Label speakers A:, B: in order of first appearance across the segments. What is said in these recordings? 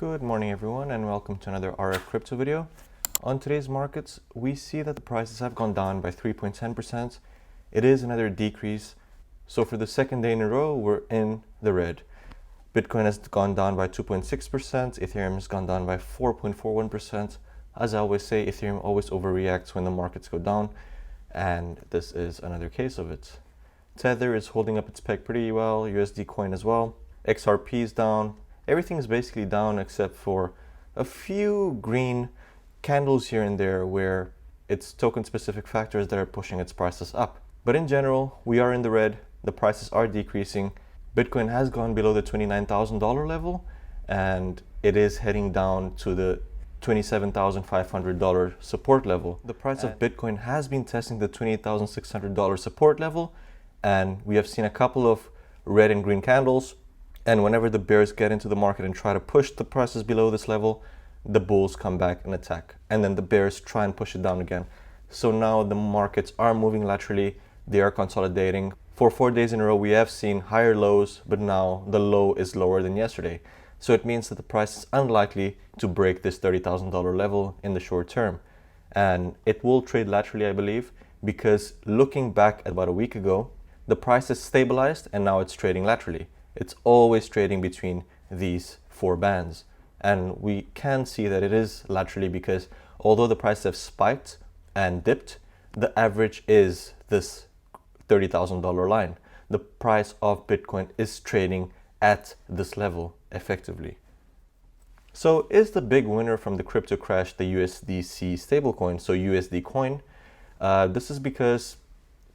A: Good morning everyone and welcome to another RF crypto video. On today's markets, we see that the prices have gone down by 3.10%. It is another decrease. So for the second day in a row, we're in the red. Bitcoin has gone down by 2.6%. Ethereum has gone down by 4.41%. As I always say, Ethereum always overreacts when the markets go down, and this is another case of it. Tether is holding up its peg pretty well, USD coin as well. XRP is down. Everything is basically down except for a few green candles here and there where it's token specific factors that are pushing its prices up. But in general, we are in the red. The prices are decreasing. Bitcoin has gone below the $29,000 level and it is heading down to the $27,500 support level. The price of Bitcoin has been testing the $28,600 support level, and we have seen a couple of red and green candles. And whenever the bears get into the market and try to push the prices below this level, the bulls come back and attack. And then the bears try and push it down again. So now the markets are moving laterally. They are consolidating. For 4 days in a row, we have seen higher lows, but now the low is lower than yesterday. So it means that the price is unlikely to break this $30,000 level in the short term. And it will trade laterally, I believe, because looking back at about a week ago, the price is stabilized and now it's trading laterally. It's always trading between these four bands. And we can see that it is laterally because although the prices have spiked and dipped, the average is this $30,000 line. The price of Bitcoin is trading at this level effectively. So is the big winner from the crypto crash the USDC stablecoin, so USD coin? This is because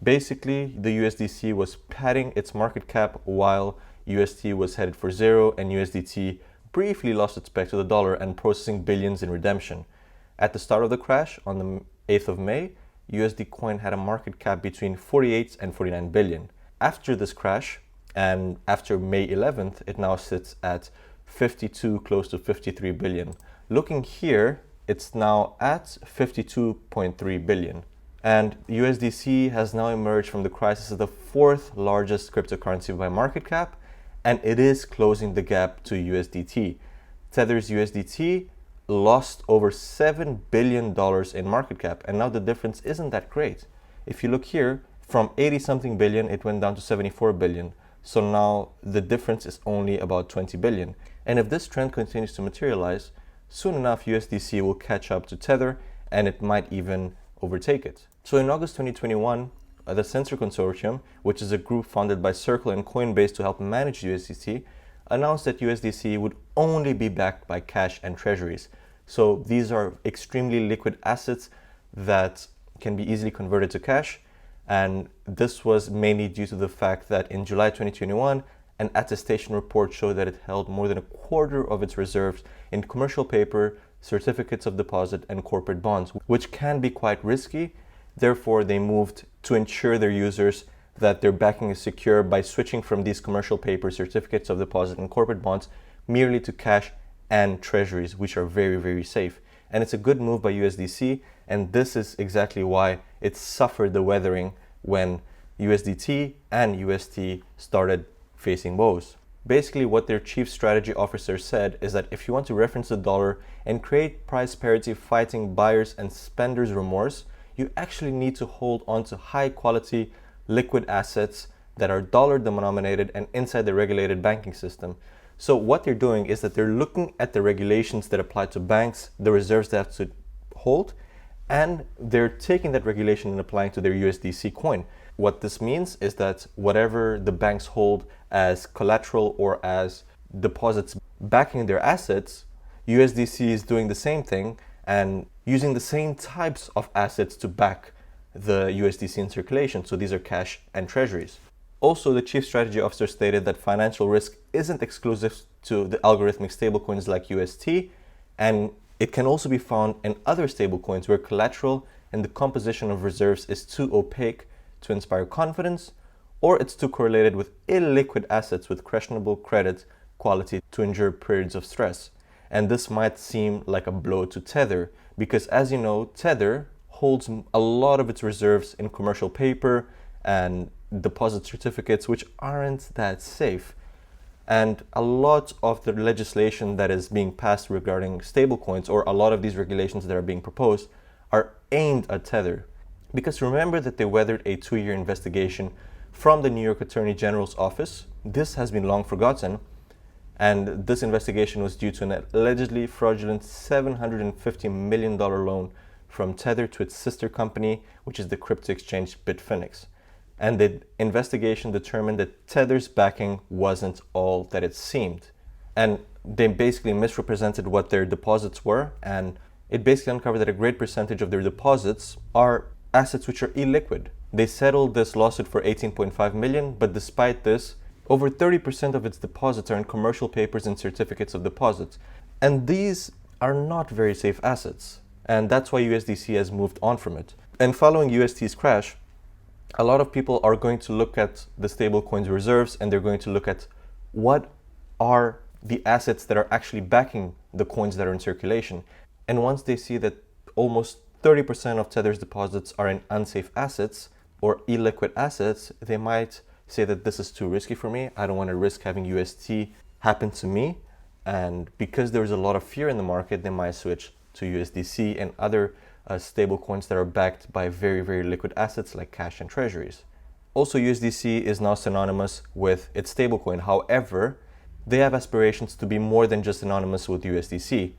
A: basically the USDC was padding its market cap while UST was headed for zero, and USDT briefly lost its peg to the dollar and processing billions in redemption. At the start of the crash, on the 8th of May, USD coin had a market cap between 48 and 49 billion. After this crash, and after May 11th, it now sits at 52, close to 53 billion. Looking here, it's now at 52.3 billion. And USDC has now emerged from the crisis as the fourth largest cryptocurrency by market cap, and it is closing the gap to USDT. Tether's USDT lost over $7 billion in market cap, and now the difference isn't that great. If you look here, from 80 something billion, it went down to 74 billion. So now the difference is only about 20 billion. And if this trend continues to materialize, soon enough USDC will catch up to Tether and it might even overtake it. So in August 2021, the Sensor Consortium, which is a group funded by Circle and Coinbase to help manage USDC, announced that USDC would only be backed by cash and treasuries. So these are extremely liquid assets that can be easily converted to cash. And this was mainly due to the fact that in July 2021, an attestation report showed that it held more than a quarter of its reserves in commercial paper, certificates of deposit, and corporate bonds, which can be quite risky. Therefore, they moved to ensure their users that their backing is secure by switching from these commercial paper, certificates of deposit, and corporate bonds merely to cash and treasuries, which are very, very safe. And it's a good move by USDC, and this is exactly why it suffered the weathering when USDT and UST started facing woes. Basically, what their chief strategy officer said is that if you want to reference the dollar and create price parity fighting buyers and spenders remorse, you actually need to hold on to high quality liquid assets that are dollar denominated and inside the regulated banking system. So what they're doing is that they're looking at the regulations that apply to banks, the reserves they have to hold, and they're taking that regulation and applying to their USDC coin. What this means is that whatever the banks hold as collateral or as deposits backing their assets, USDC is doing the same thing and using the same types of assets to back the USDC in circulation. So these are cash and treasuries. Also, the chief strategy officer stated that financial risk isn't exclusive to the algorithmic stablecoins like UST, and it can also be found in other stablecoins where collateral and the composition of reserves is too opaque to inspire confidence, or it's too correlated with illiquid assets with questionable credit quality to endure periods of stress. And this might seem like a blow to Tether because, as you know, Tether holds a lot of its reserves in commercial paper and deposit certificates, which aren't that safe. And a lot of the legislation that is being passed regarding stablecoins, or a lot of these regulations that are being proposed, are aimed at Tether. Because remember that they weathered a 2-year investigation from the New York Attorney General's office. This has been long forgotten. And this investigation was due to an allegedly fraudulent $750 million loan from Tether to its sister company, which is the crypto exchange Bitfinex. And the investigation determined that Tether's backing wasn't all that it seemed. And they basically misrepresented what their deposits were, and it basically uncovered that a great percentage of their deposits are assets which are illiquid. They settled this lawsuit for $18.5 million, but despite this, over 30% of its deposits are in commercial papers and certificates of deposit. And these are not very safe assets. And that's why USDC has moved on from it. And following USD's crash, a lot of people are going to look at the stablecoin's reserves, and they're going to look at what are the assets that are actually backing the coins that are in circulation. And once they see that almost 30% of Tether's deposits are in unsafe assets or illiquid assets, they might say that this is too risky for me. I don't want to risk having UST happen to me. And because there's a lot of fear in the market, they might switch to USDC and other stable coins that are backed by very, very liquid assets like cash and treasuries. Also, USDC is now synonymous with its stablecoin. However, they have aspirations to be more than just synonymous with USDC.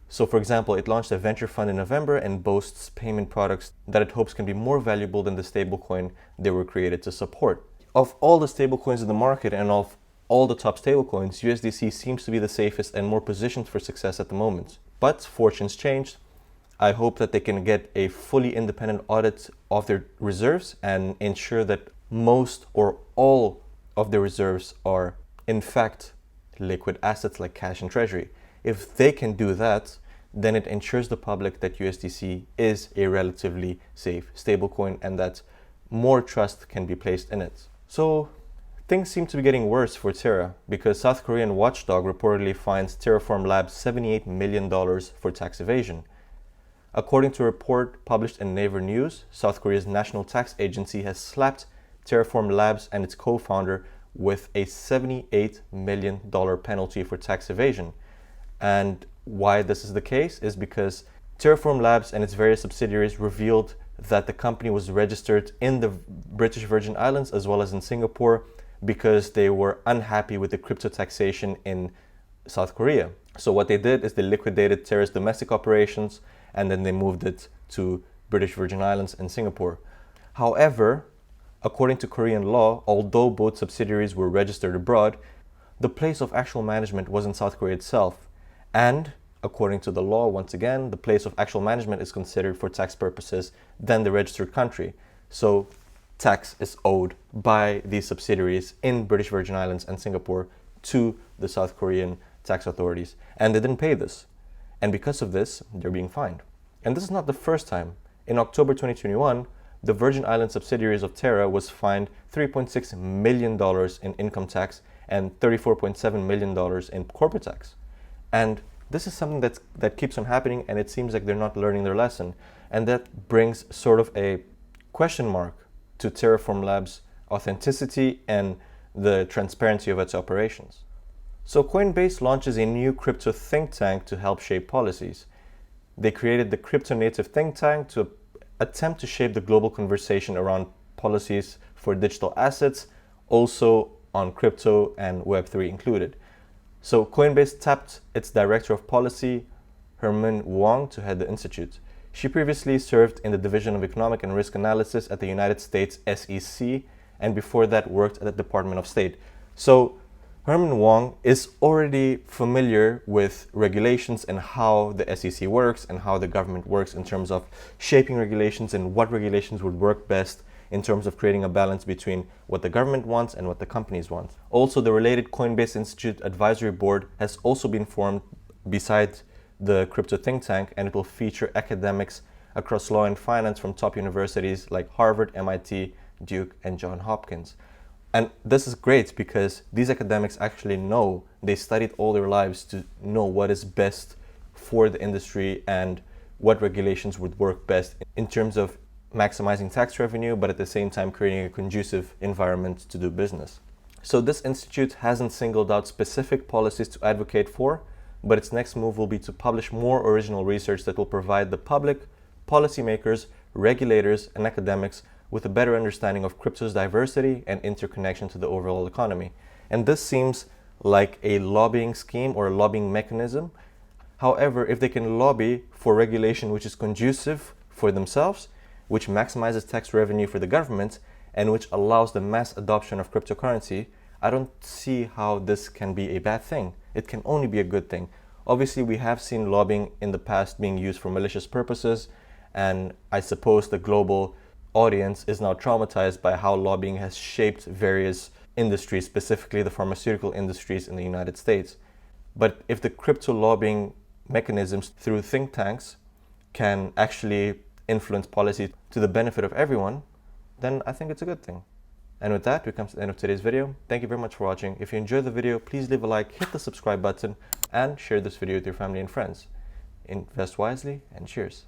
A: So for example, it launched a venture fund in November and boasts payment products that it hopes can be more valuable than the stablecoin they were created to support. Of all the stablecoins in the market and of all the top stablecoins, USDC seems to be the safest and more positioned for success at the moment. But fortunes changed. I hope that they can get a fully independent audit of their reserves and ensure that most or all of their reserves are in fact liquid assets like cash and treasury. If they can do that, then it ensures the public that USDC is a relatively safe stablecoin and that more trust can be placed in it. So things seem to be getting worse for Terra because South Korean watchdog reportedly fines Terraform Labs $78 million for tax evasion. According to a report published in Naver News, South Korea's National Tax Agency has slapped Terraform Labs and its co-founder with a $78 million penalty for tax evasion. And why this is the case is because Terraform Labs and its various subsidiaries revealed that the company was registered in the British Virgin Islands as well as in Singapore because they were unhappy with the crypto taxation in South Korea. So what they did is they liquidated Terra's domestic operations and then they moved it to British Virgin Islands and Singapore. However, according to Korean law, although both subsidiaries were registered abroad, the place of actual management was in South Korea itself. And according to the law, once again, the place of actual management is considered for tax purposes than the registered country. So tax is owed by these subsidiaries in British Virgin Islands and Singapore to the South Korean tax authorities. And they didn't pay this. And because of this, they're being fined. And this is not the first time. In October 2021, the Virgin Islands subsidiaries of Terra was fined $3.6 million in income tax and $34.7 million in corporate tax. And this is something that keeps on happening, and it seems like they're not learning their lesson. And that brings sort of a question mark to Terraform Labs' authenticity and the transparency of its operations. So Coinbase launches a new crypto think tank to help shape policies. They created the Crypto Native Think Tank to attempt to shape the global conversation around policies for digital assets, also on crypto and Web3 included. So Coinbase tapped its Director of Policy, Herman Wong, to head the institute. She previously served in the Division of Economic and Risk Analysis at the United States SEC, and before that worked at the Department of State. So Herman Wong is already familiar with regulations and how the SEC works and how the government works in terms of shaping regulations and what regulations would work best in terms of creating a balance between what the government wants and what the companies want. Also, the related Coinbase Institute Advisory Board has also been formed beside the crypto think tank, and it will feature academics across law and finance from top universities like Harvard, MIT, Duke, and Johns Hopkins. And this is great because these academics actually know, they studied all their lives to know what is best for the industry and what regulations would work best in terms of maximizing tax revenue, but at the same time creating a conducive environment to do business. So this institute hasn't singled out specific policies to advocate for, but its next move will be to publish more original research that will provide the public, policymakers, regulators, and academics with a better understanding of crypto's diversity and interconnection to the overall economy. And this seems like a lobbying scheme or a lobbying mechanism. However, if they can lobby for regulation which is conducive for themselves, which maximizes tax revenue for the government, and which allows the mass adoption of cryptocurrency, I don't see how this can be a bad thing. It can only be a good thing. Obviously, we have seen lobbying in the past being used for malicious purposes, and I suppose the global audience is now traumatized by how lobbying has shaped various industries, specifically the pharmaceutical industries in the United States. But if the crypto lobbying mechanisms through think tanks can actually influence policy to the benefit of everyone, then I think it's a good thing. And with that, we come to the end of today's video. Thank you very much for watching. If you enjoyed the video, please leave a like, hit the subscribe button, and share this video with your family and friends. Invest wisely, and cheers.